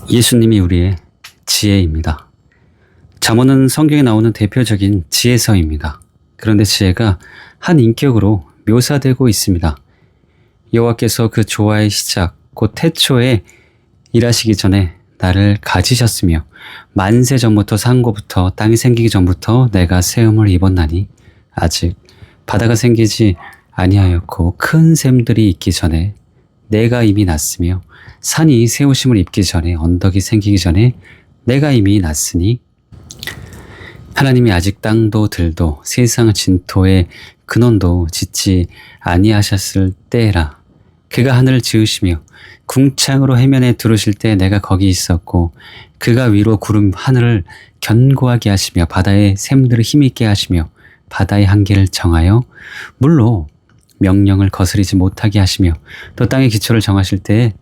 예수님이 우리의 지혜입니다. 잠언은 성경에 나오는 대표적인 지혜서입니다. 그런데 지혜가 한 인격으로 묘사되고 있습니다. 여호와께서 그 조화의 시작, 곧 태초에 일하시기 전에 나를 가지셨으며 만세 전부터 상고부터 땅이 생기기 전부터 내가 세움을 입었나니 아직 바다가 생기지 아니하였고 큰 샘들이 있기 전에 내가 이미 났으며 산이 세우심을 입기 전에 언덕이 생기기 전에 내가 이미 났으니 하나님이 아직 땅도 들도 세상 진토의 근원도 짓지 아니하셨을 때라. 그가 하늘을 지으시며 궁창으로 해면에 두르실 때 내가 거기 있었고 그가 위로 구름 하늘을 견고하게 하시며 바다의 샘들을 힘있게 하시며 바다의 한계를 정하여 물로 명령을 거스리지 못하게 하시며 또 땅의 기초를 정하실 때에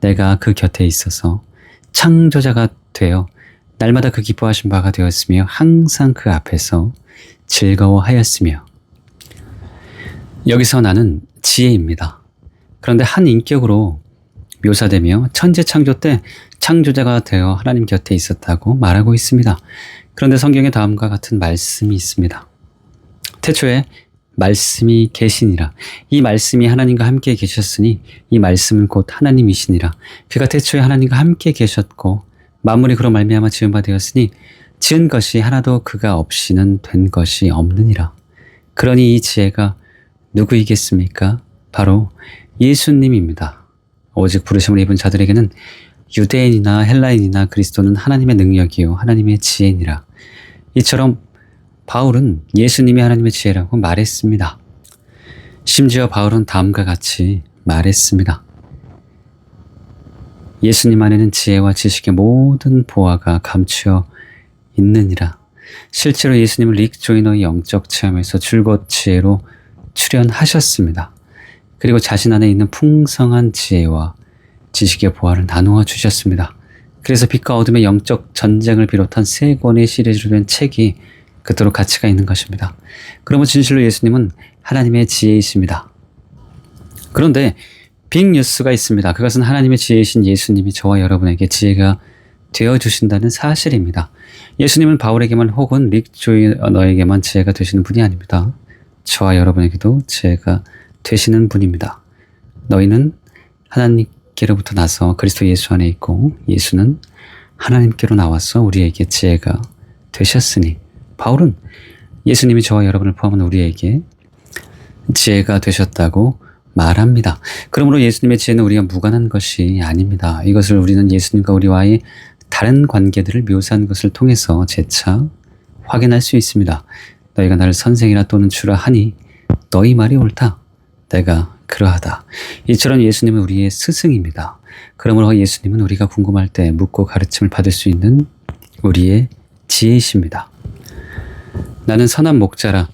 내가 그 곁에 있어서 창조자가 되어 날마다 그 기뻐하신 바가 되었으며 항상 그 앞에서 즐거워하였으며. 여기서 나는 지혜입니다. 그런데 한 인격으로 묘사되며 천지 창조 때 창조자가 되어 하나님 곁에 있었다고 말하고 있습니다. 그런데 성경에 다음과 같은 말씀이 있습니다. 태초에 말씀이 계시니라. 이 말씀이 하나님과 함께 계셨으니 이 말씀은 곧 하나님이시니라. 그가 태초에 하나님과 함께 계셨고 만물이 그로 말미암아 지은 바 되었으니 지은 것이 하나도 그가 없이는 된 것이 없느니라. 그러니 이 지혜가 누구이겠습니까? 바로 예수님입니다. 오직 부르심을 입은 자들에게는 유대인이나 헬라인이나 그리스도는 하나님의 능력이요 하나님의 지혜니라. 이처럼 바울은 예수님이 하나님의 지혜라고 말했습니다. 심지어 바울은 다음과 같이 말했습니다. 예수님 안에는 지혜와 지식의 모든 보화가 감추어 있느니라. 실제로 예수님은 릭 조이너의 영적 체험에서 줄곧 지혜로 출현하셨습니다. 그리고 자신 안에 있는 풍성한 지혜와 지식의 보화를 나누어 주셨습니다. 그래서 빛과 어둠의 영적 전쟁을 비롯한 3권의 시리즈로 된 책이 그토록 가치가 있는 것입니다. 그러면 진실로 예수님은 하나님의 지혜이십니다. 그런데 빅뉴스가 있습니다. 그것은 하나님의 지혜이신 예수님이 저와 여러분에게 지혜가 되어주신다는 사실입니다. 예수님은 바울에게만 혹은 릭 조이너에게만 지혜가 되시는 분이 아닙니다. 저와 여러분에게도 지혜가 되시는 분입니다. 너희는 하나님께로부터 나서 그리스도 예수 안에 있고 예수는 하나님께로 나와서 우리에게 지혜가 되셨으니. 바울은 예수님이 저와 여러분을 포함한 우리에게 지혜가 되셨다고 말합니다. 그러므로 예수님의 지혜는 우리가 무관한 것이 아닙니다. 이것을 우리는 예수님과 우리와의 다른 관계들을 묘사한 것을 통해서 재차 확인할 수 있습니다. 너희가 나를 선생이라 또는 주라 하니 너희 말이 옳다. 내가 그러하다. 이처럼 예수님은 우리의 스승입니다. 그러므로 예수님은 우리가 궁금할 때 묻고 가르침을 받을 수 있는 우리의 지혜이십니다. 나는 선한 목자라.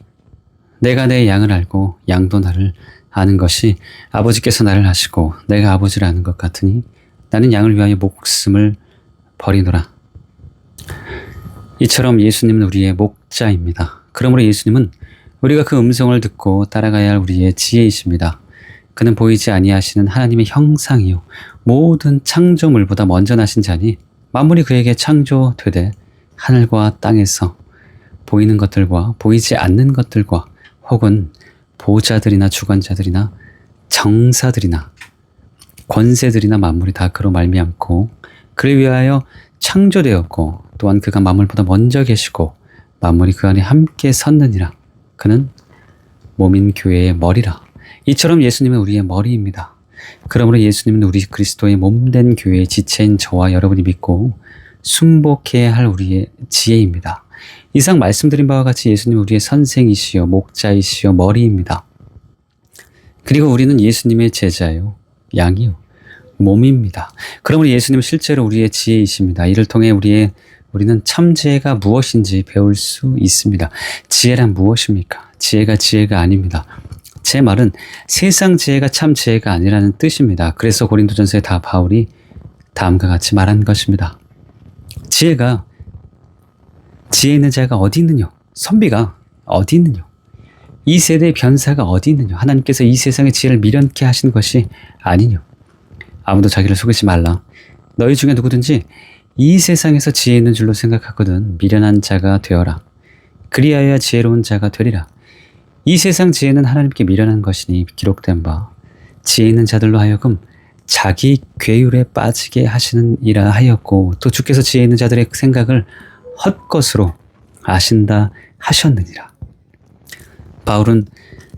내가 내 양을 알고 양도 나를 아는 것이 아버지께서 나를 아시고 내가 아버지를 아는 것 같으니 나는 양을 위하여 목숨을 버리노라. 이처럼 예수님은 우리의 목자입니다. 그러므로 예수님은 우리가 그 음성을 듣고 따라가야 할 우리의 지혜이십니다. 그는 보이지 아니하시는 하나님의 형상이요 모든 창조물보다 먼저 나신 자니 만물이 그에게 창조되되 하늘과 땅에서 보이는 것들과 보이지 않는 것들과 혹은 보좌들이나 주관자들이나 정사들이나 권세들이나 만물이 다 그로 말미암고 그를 위하여 창조되었고 또한 그가 만물보다 먼저 계시고 만물이 그 안에 함께 섰느니라. 그는 몸인 교회의 머리라. 이처럼 예수님은 우리의 머리입니다. 그러므로 예수님은 우리 그리스도의 몸된 교회의 지체인 저와 여러분이 믿고 순복해야 할 우리의 지혜입니다. 이상 말씀드린 바와 같이 예수님은 우리의 선생이시요 목자이시요 머리입니다. 그리고 우리는 예수님의 제자요 양이요 몸입니다. 그러므로 예수님은 실제로 우리의 지혜이십니다. 이를 통해 우리는 참 지혜가 무엇인지 배울 수 있습니다. 지혜란 무엇입니까? 지혜가 지혜가 아닙니다. 제 말은 세상 지혜가 참 지혜가 아니라는 뜻입니다. 그래서 고린도전서에 바울이 다음과 같이 말한 것입니다. 지혜 있는 자가 어디 있느냐? 선비가 어디 있느냐? 이 세대의 변사가 어디 있느냐? 하나님께서 이 세상의 지혜를 미련케 하신 것이 아니냐? 아무도 자기를 속이지 말라. 너희 중에 누구든지 이 세상에서 지혜 있는 줄로 생각하거든 미련한 자가 되어라. 그리하여야 지혜로운 자가 되리라. 이 세상 지혜는 하나님께 미련한 것이니 기록된 바 지혜 있는 자들로 하여금 자기 괴율에 빠지게 하시는 이라 하였고 또 주께서 지혜 있는 자들의 생각을 헛것으로 아신다 하셨느니라. 바울은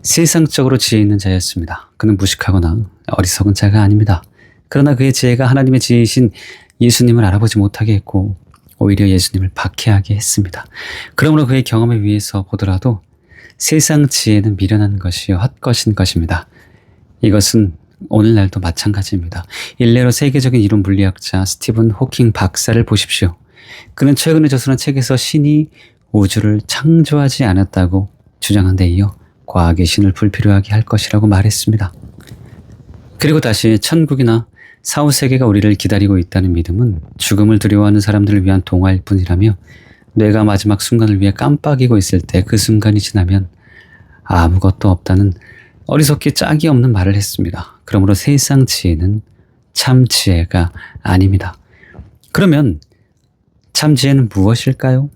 세상적으로 지혜 있는 자였습니다. 그는 무식하거나 어리석은 자가 아닙니다. 그러나 그의 지혜가 하나님의 지혜이신 예수님을 알아보지 못하게 했고 오히려 예수님을 박해하게 했습니다. 그러므로 그의 경험에 의해서 보더라도 세상 지혜는 미련한 것이요 헛것인 것입니다. 이것은 오늘날도 마찬가지입니다. 일례로 세계적인 이론 물리학자 스티븐 호킹 박사를 보십시오. 그는 최근에 저술한 책에서 신이 우주를 창조하지 않았다고 주장한 데 이어 과학의 신을 불필요하게 할 것이라고 말했습니다. 그리고 다시 천국이나 사후세계가 우리를 기다리고 있다는 믿음은 죽음을 두려워하는 사람들을 위한 동화일 뿐이라며 뇌가 마지막 순간을 위해 깜빡이고 있을 때 그 순간이 지나면 아무것도 없다는 어리석기 짝이 없는 말을 했습니다. 그러므로 세상 지혜는 참 지혜가 아닙니다. 그러면 참 지혜는 무엇일까요?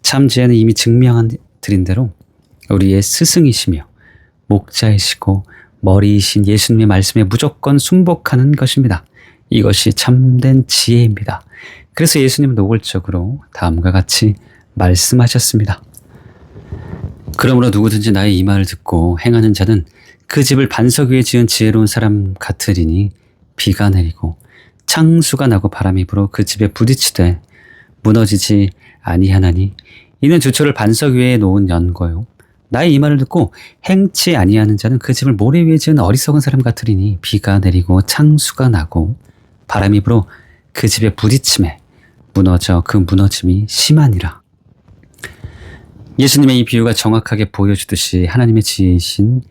참 지혜는 이미 증명한 드린 대로 우리의 스승이시며 목자이시고 머리이신 예수님의 말씀에 무조건 순복하는 것입니다. 이것이 참된 지혜입니다. 그래서 예수님은 노골적으로 다음과 같이 말씀하셨습니다. 그러므로 누구든지 나의 이 말을 듣고 행하는 자는 그 집을 반석 위에 지은 지혜로운 사람 같으리니 비가 내리고 창수가 나고 바람이 불어 그 집에 부딪히되 무너지지 아니하나니 이는 주초를 반석 위에 놓은 연고요. 나의 이 말을 듣고 행치 아니하는 자는 그 집을 모래 위에 지은 어리석은 사람 같으리니 비가 내리고 창수가 나고 바람이 불어 그 집에 부딪힘에 무너져 그 무너짐이 심하니라. 예수님의 이 비유가 정확하게 보여주듯이 하나님의 지혜이신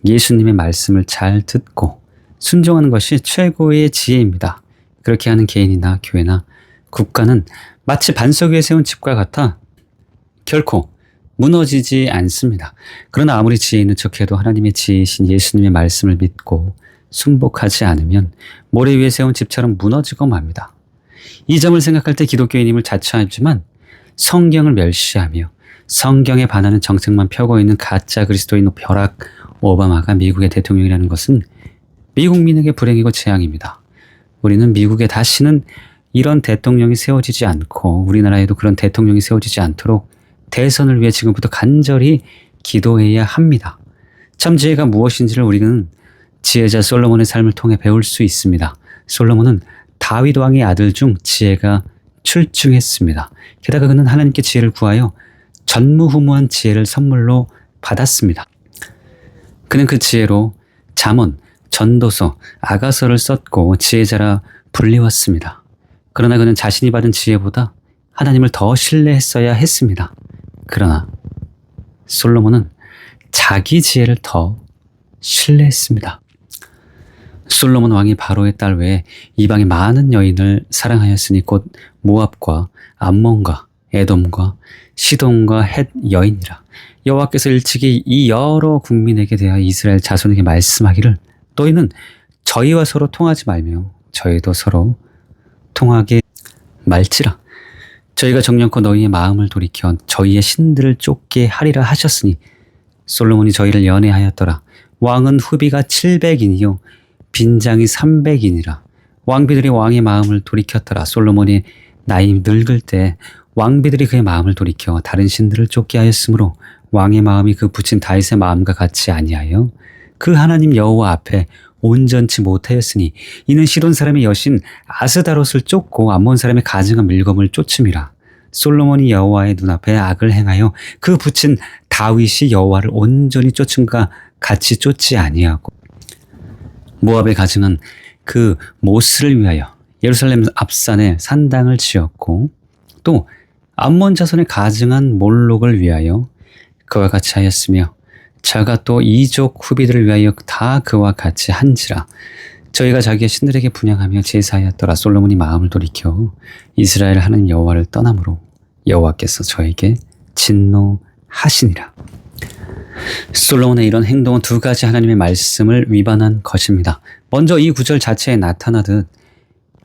예수님의 말씀을 잘 듣고 순종하는 것이 최고의 지혜입니다. 그렇게 하는 개인이나 교회나 국가는 마치 반석 위에 세운 집과 같아 결코 무너지지 않습니다. 그러나 아무리 지혜 있는 척해도 하나님의 지혜이신 예수님의 말씀을 믿고 순복하지 않으면 모래 위에 세운 집처럼 무너지고 맙니다. 이 점을 생각할 때 기독교인임을 자처하지만 성경을 멸시하며 성경에 반하는 정책만 펴고 있는 가짜 그리스도인 벼락 오바마가 미국의 대통령이라는 것은 미국민에게 불행이고 재앙입니다. 우리는 미국에 다시는 이런 대통령이 세워지지 않고 우리나라에도 그런 대통령이 세워지지 않도록 대선을 위해 지금부터 간절히 기도해야 합니다. 참 지혜가 무엇인지를 우리는 지혜자 솔로몬의 삶을 통해 배울 수 있습니다. 솔로몬은 다윗 왕의 아들 중 지혜가 출중했습니다. 게다가 그는 하나님께 지혜를 구하여 전무후무한 지혜를 선물로 받았습니다. 그는 그 지혜로 잠언, 전도서, 아가서를 썼고 지혜자라 불리웠습니다. 그러나 그는 자신이 받은 지혜보다 하나님을 더 신뢰했어야 했습니다. 그러나 솔로몬은 자기 지혜를 더 신뢰했습니다. 솔로몬 왕이 바로의 딸 외에 이방의 많은 여인을 사랑하였으니 곧 모압과 암몬과 에돔과 시돈과 헷 여인이라. 여호와께서 일찍이 이 여러 국민에게 대하여 이스라엘 자손에게 말씀하기를 너희는 저희와 서로 통하지 말며 저희도 서로 통하게 말지라. 저희가 정령코 너희의 마음을 돌이켜 저희의 신들을 쫓게 하리라 하셨으니 솔로몬이 저희를 연애하였더라. 왕은 후비가 700인이요 빈장이 300인이라. 왕비들이 왕의 마음을 돌이켰더라. 솔로몬이 나이 늙을 때 왕비들이 그의 마음을 돌이켜 다른 신들을 쫓게 하였으므로 왕의 마음이 그 붙인 다윗의 마음과 같이 아니하여 그 하나님 여호와 앞에 온전치 못하였으니 이는 시돈 사람의 여신 아스다롯을 쫓고 암몬 사람의 가증한 밀검을 쫓음이라. 솔로몬이 여호와의 눈앞에 악을 행하여 그 붙인 다윗이 여호와를 온전히 쫓음과 같이 쫓지 아니하고 모압의 가증한 그 모스를 위하여 예루살렘 앞산에 산당을 지었고 또 암몬 자손의 가증한 몰록을 위하여 그와 같이 하였으며 자가 또 이족 후비들을 위하여 다 그와 같이 한지라. 저희가 자기의 신들에게 분향하며 제사하였더라. 솔로몬이 마음을 돌이켜 이스라엘 하나님 여호와를 떠남으로 여호와께서 저에게 진노하시니라. 솔로몬의 이런 행동은 두 가지 하나님의 말씀을 위반한 것입니다. 먼저 이 구절 자체에 나타나듯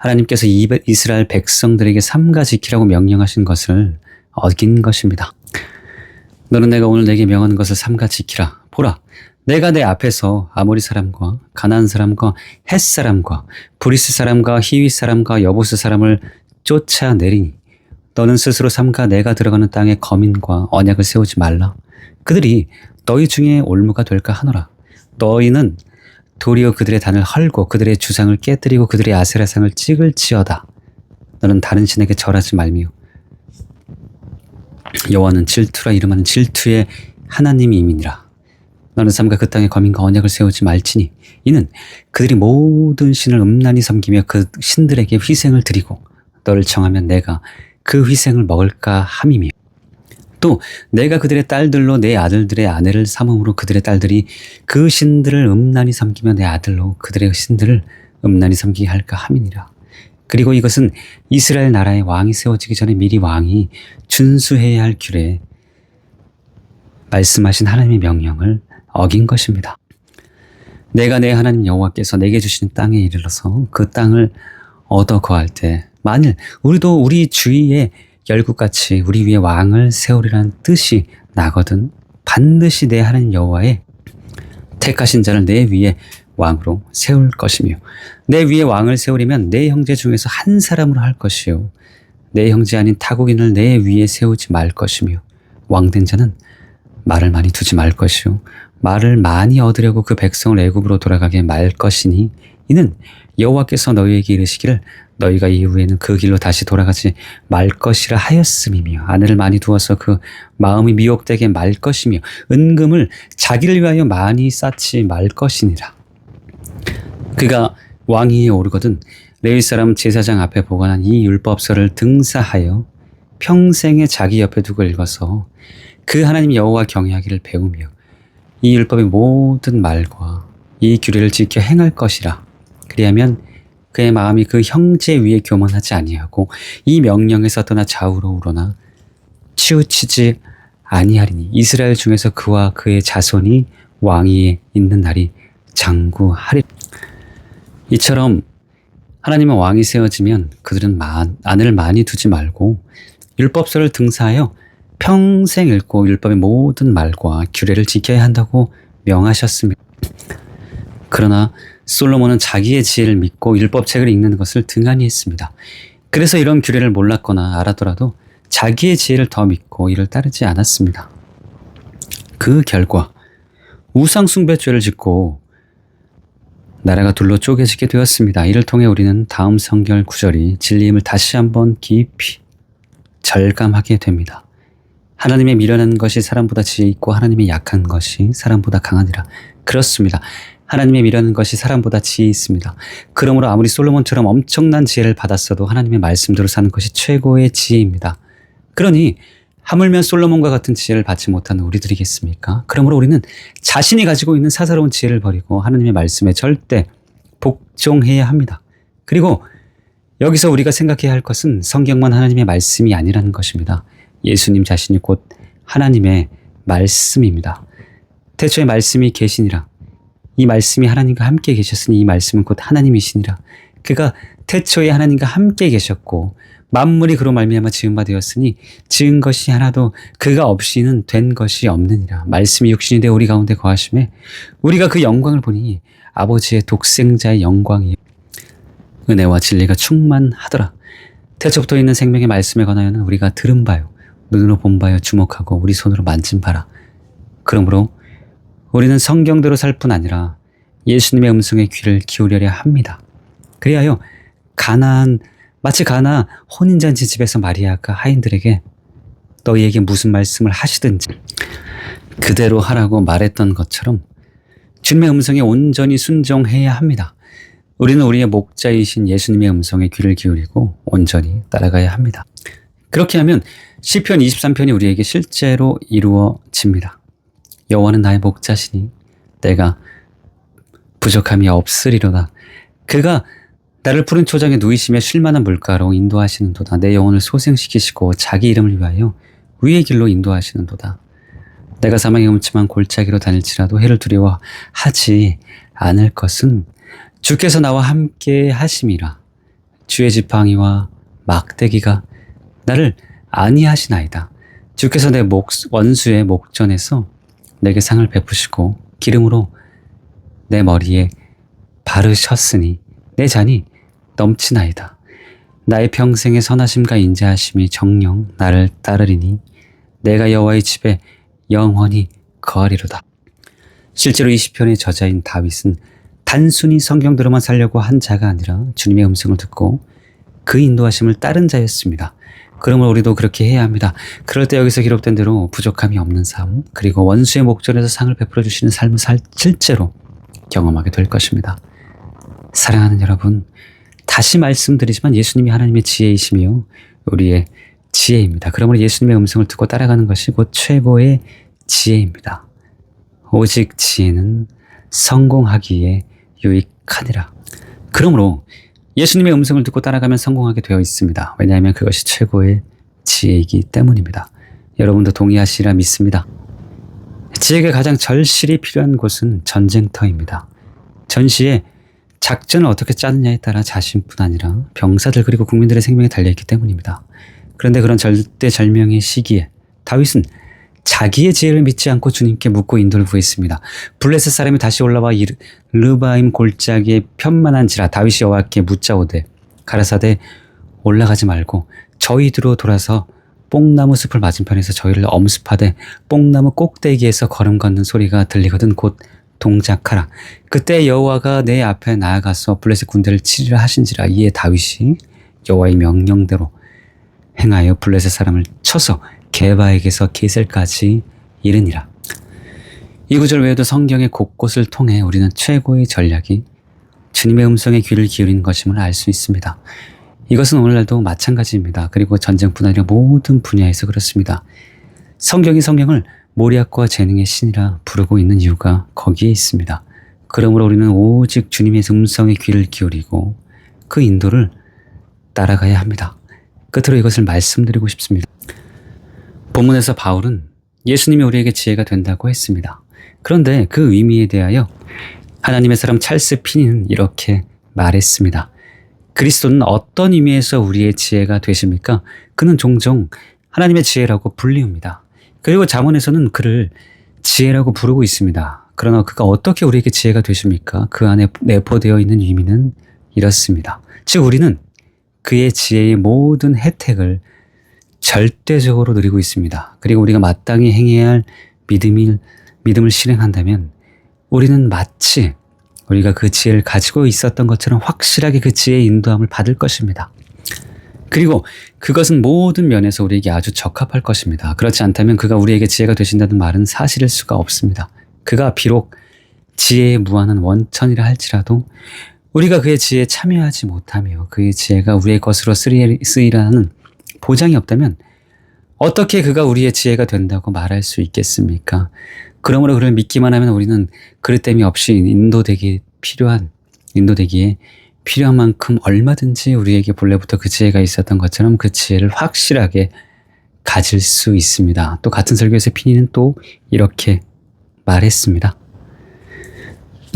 하나님께서 이스라엘 백성들에게 삼가 지키라고 명령하신 것을 어긴 것입니다. 너는 내가 오늘 내게 명하는 것을 삼가 지키라. 보라, 내가 내 앞에서 아모리 사람과 가나안 사람과 헷 사람과 브리스 사람과 히위 사람과 여부스 사람을 쫓아내리니 너는 스스로 삼가 내가 들어가는 땅에 거민과 언약을 세우지 말라. 그들이 너희 중에 올무가 될까 하노라. 너희는 도리어 그들의 단을 헐고 그들의 주상을 깨뜨리고 그들의 아세라상을 찍을지어다. 너는 다른 신에게 절하지 말며 여호와는 질투라 이름하는 질투의 하나님임이니라. 너는 삼가 그 땅에 거민과 언약을 세우지 말지니 이는 그들이 모든 신을 음란히 섬기며 그 신들에게 희생을 드리고 너를 정하면 내가 그 희생을 먹을까 함이며 또 내가 그들의 딸들로 내 아들들의 아내를 삼음으로 그들의 딸들이 그 신들을 음란히 섬기며 내 아들로 그들의 신들을 음란히 섬기게 할까 함이니라. 그리고 이것은 이스라엘 나라의 왕이 세워지기 전에 미리 왕이 준수해야 할 규례에 말씀하신 하나님의 명령을 어긴 것입니다. 내가 내 하나님 여호와께서 내게 주시는 땅에 이르러서 그 땅을 얻어 거할 때 만일 우리도 우리 주위에 열국같이 우리 위에 왕을 세우리라는 뜻이 나거든 반드시 내 하나님 여호와의 택하신 자를 내 위에 왕으로 세울 것이며 내 위에 왕을 세우려면 내 형제 중에서 한 사람으로 할 것이요 내 형제 아닌 타국인을 내 위에 세우지 말 것이며 왕된 자는 말을 많이 두지 말 것이요 말을 많이 얻으려고 그 백성을 애굽으로 돌아가게 말 것이니 이는 여호와께서 너희에게 이르시기를 너희가 이후에는 그 길로 다시 돌아가지 말 것이라 하였음이며 아내를 많이 두어서 그 마음이 미혹되게 말 것이며 은금을 자기를 위하여 많이 쌓지 말 것이니라. 그가 왕위에 오르거든 레위 사람 제사장 앞에 보관한 이 율법서를 등사하여 평생에 자기 옆에 두고 읽어서 그 하나님 여호와 경외하기를 배우며 이 율법의 모든 말과 이 규례를 지켜 행할 것이라. 그리하면 그의 마음이 그 형제 위에 교만하지 아니하고 이 명령에서 떠나 좌우로 우러나 치우치지 아니하리니 이스라엘 중에서 그와 그의 자손이 왕위에 있는 날이 장구하리. 이처럼 하나님의 왕이 세워지면 그들은 아내를 많이 두지 말고 율법서를 등사하여 평생 읽고 율법의 모든 말과 규례를 지켜야 한다고 명하셨습니다. 그러나 솔로몬은 자기의 지혜를 믿고 율법책을 읽는 것을 등한히 했습니다. 그래서 이런 규례를 몰랐거나 알아더라도 자기의 지혜를 더 믿고 이를 따르지 않았습니다. 그 결과 우상숭배죄를 짓고 나라가 둘로 쪼개지게 되었습니다. 이를 통해 우리는 다음 성경 구절이 진리임을 다시 한번 깊이 절감하게 됩니다. 하나님의 미련한 것이 사람보다 지혜 있고 하나님의 약한 것이 사람보다 강하니라. 그렇습니다. 하나님의 미련한 것이 사람보다 지혜 있습니다. 그러므로 아무리 솔로몬처럼 엄청난 지혜를 받았어도 하나님의 말씀대로 사는 것이 최고의 지혜입니다. 그러니 하물며 솔로몬과 같은 지혜를 받지 못하는 우리들이겠습니까? 그러므로 우리는 자신이 가지고 있는 사사로운 지혜를 버리고 하나님의 말씀에 절대 복종해야 합니다. 그리고 여기서 우리가 생각해야 할 것은 성경만 하나님의 말씀이 아니라는 것입니다. 예수님 자신이 곧 하나님의 말씀입니다. 태초에 말씀이 계시니라. 이 말씀이 하나님과 함께 계셨으니 이 말씀은 곧 하나님이시니라. 그가 태초에 하나님과 함께 계셨고 만물이 그로 말미암아 지은 바 되었으니 지은 것이 하나도 그가 없이는 된 것이 없느니라. 말씀이 육신이 되어 우리 가운데 거하심에 우리가 그 영광을 보니 아버지의 독생자의 영광이요 은혜와 진리가 충만하더라. 태초부터 있는 생명의 말씀에 관하여는 우리가 들은 바요 눈으로 본 바요 주목하고 우리 손으로 만진 바라. 그러므로 우리는 성경대로 살 뿐 아니라 예수님의 음성에 귀를 기울여야 합니다. 그리하여 마치 가나 혼인잔치 집에서 마리아가 하인들에게 너희에게 무슨 말씀을 하시든지 그대로 하라고 말했던 것처럼 주님의 음성에 온전히 순종해야 합니다. 우리는 우리의 목자이신 예수님의 음성에 귀를 기울이고 온전히 따라가야 합니다. 그렇게 하면 시편 23편이 우리에게 실제로 이루어집니다. 여호와는 나의 목자시니 내가 부족함이 없으리로다. 그가 나를 푸른 초장에 누이시며 쉴만한 물가로 인도하시는도다. 내 영혼을 소생시키시고 자기 이름을 위하여 위의 길로 인도하시는도다. 내가 사망의 음침한 골짜기로 다닐지라도 해를 두려워하지 않을 것은 주께서 나와 함께 하심이라. 주의 지팡이와 막대기가 나를 안위하시나이다. 주께서 내 원수의 목전에서 내게 상을 베푸시고 기름으로 내 머리에 바르셨으니 내 잔이 넘치나이다. 나의 평생의 선하심과 인자하심이 정녕 나를 따르리니 내가 여호와의 집에 영원히 거하리로다. 실제로 이 시편의 저자인 다윗은 단순히 성경대로만 살려고 한 자가 아니라 주님의 음성을 듣고 그 인도하심을 따른 자였습니다. 그러므로 우리도 그렇게 해야 합니다. 그럴 때 여기서 기록된 대로 부족함이 없는 삶, 그리고 원수의 목전에서 상을 베풀어 주시는 삶을 실제로 경험하게 될 것입니다. 사랑하는 여러분, 다시 말씀드리지만 예수님이 하나님의 지혜이시며 우리의 지혜입니다. 그러므로 예수님의 음성을 듣고 따라가는 것이 곧 최고의 지혜입니다. 오직 지혜는 성공하기에 유익하니라. 그러므로 예수님의 음성을 듣고 따라가면 성공하게 되어 있습니다. 왜냐하면 그것이 최고의 지혜이기 때문입니다. 여러분도 동의하시리라 믿습니다. 지혜가 가장 절실히 필요한 곳은 전쟁터입니다. 전시에 작전을 어떻게 짜느냐에 따라 자신뿐 아니라 병사들 그리고 국민들의 생명이 달려있기 때문입니다. 그런데 그런 절대절명의 시기에 다윗은 자기의 지혜를 믿지 않고 주님께 묻고 인도를 구했습니다. 블레셋 사람이 다시 올라와 르바임 골짜기에 편만한지라 다윗이 여호와께 묻자오되 가라사대 올라가지 말고 저희들로 돌아서 뽕나무 숲을 맞은편에서 저희를 엄습하되 뽕나무 꼭대기에서 걸음 걷는 소리가 들리거든 곧 동작하라. 그때 여호와가 내 앞에 나아가서 블레셋 군대를 치리라 하신지라. 이에 다윗이 여호와의 명령대로 행하여 블레셋 사람을 쳐서 게바에게서 게셀까지 이르니라. 이 구절 외에도 성경의 곳곳을 통해 우리는 최고의 전략이 주님의 음성에 귀를 기울이는 것임을 알 수 있습니다. 이것은 오늘날도 마찬가지입니다. 그리고 전쟁뿐 아니라 모든 분야에서 그렇습니다. 성경이 성경을 모략과 재능의 신이라 부르고 있는 이유가 거기에 있습니다. 그러므로 우리는 오직 주님의 음성에 귀를 기울이고 그 인도를 따라가야 합니다. 끝으로 이것을 말씀드리고 싶습니다. 본문에서 바울은 예수님이 우리에게 지혜가 된다고 했습니다. 그런데 그 의미에 대하여 하나님의 사람 찰스 피니는 이렇게 말했습니다. 그리스도는 어떤 의미에서 우리의 지혜가 되십니까? 그는 종종 하나님의 지혜라고 불리웁니다. 그리고 잠언에서는 그를 지혜라고 부르고 있습니다. 그러나 그가 어떻게 우리에게 지혜가 되십니까? 그 안에 내포되어 있는 의미는 이렇습니다. 즉 우리는 그의 지혜의 모든 혜택을 절대적으로 누리고 있습니다. 그리고 우리가 마땅히 행해야 할 믿음을 실행한다면 우리는 마치 우리가 그 지혜를 가지고 있었던 것처럼 확실하게 그 지혜의 인도함을 받을 것입니다. 그리고 그것은 모든 면에서 우리에게 아주 적합할 것입니다. 그렇지 않다면 그가 우리에게 지혜가 되신다는 말은 사실일 수가 없습니다. 그가 비록 지혜에 무한한 원천이라 할지라도 우리가 그의 지혜에 참여하지 못하며 그의 지혜가 우리의 것으로 쓰이라는 보장이 없다면 어떻게 그가 우리의 지혜가 된다고 말할 수 있겠습니까? 그러므로 그를 믿기만 하면 우리는 그릇됨이 없이 인도되기에 필요한 만큼 얼마든지 우리에게 본래부터 그 지혜가 있었던 것처럼 그 지혜를 확실하게 가질 수 있습니다. 또 같은 설교에서 피니는 또 이렇게 말했습니다.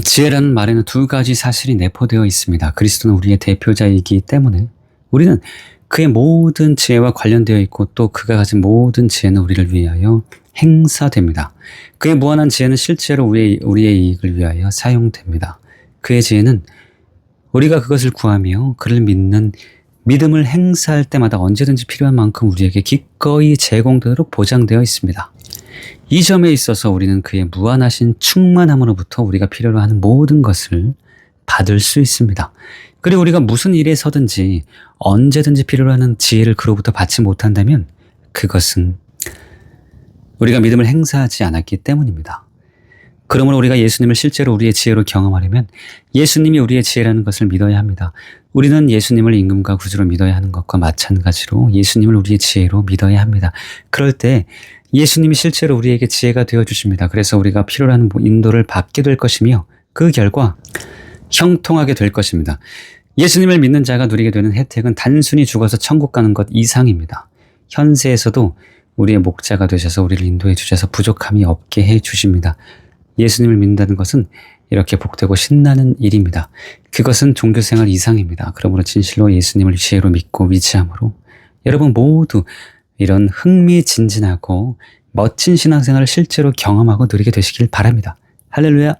지혜라는 말에는 두 가지 사실이 내포되어 있습니다. 그리스도는 우리의 대표자이기 때문에 우리는 그의 모든 지혜와 관련되어 있고 또 그가 가진 모든 지혜는 우리를 위하여 행사됩니다. 그의 무한한 지혜는 실제로 우리의 이익을 위하여 사용됩니다. 그의 지혜는 우리가 그것을 구하며 그를 믿는 믿음을 행사할 때마다 언제든지 필요한 만큼 우리에게 기꺼이 제공되도록 보장되어 있습니다. 이 점에 있어서 우리는 그의 무한하신 충만함으로부터 우리가 필요로 하는 모든 것을 받을 수 있습니다. 그리고 우리가 무슨 일에 서든지 언제든지 필요로 하는 지혜를 그로부터 받지 못한다면 그것은 우리가 믿음을 행사하지 않았기 때문입니다. 그러므로 우리가 예수님을 실제로 우리의 지혜로 경험하려면 예수님이 우리의 지혜라는 것을 믿어야 합니다. 우리는 예수님을 임금과 구주로 믿어야 하는 것과 마찬가지로 예수님을 우리의 지혜로 믿어야 합니다. 그럴 때 예수님이 실제로 우리에게 지혜가 되어주십니다. 그래서 우리가 필요로 하는 인도를 받게 될 것이며 그 결과 형통하게 될 것입니다. 예수님을 믿는 자가 누리게 되는 혜택은 단순히 죽어서 천국 가는 것 이상입니다. 현세에서도 우리의 목자가 되셔서 우리를 인도해 주셔서 부족함이 없게 해 주십니다. 예수님을 믿는다는 것은 이렇게 복되고 신나는 일입니다. 그것은 종교생활 이상입니다. 그러므로 진실로 예수님을 지혜로 믿고 위지함으로 여러분 모두 이런 흥미진진하고 멋진 신앙생활을 실제로 경험하고 누리게 되시길 바랍니다. 할렐루야!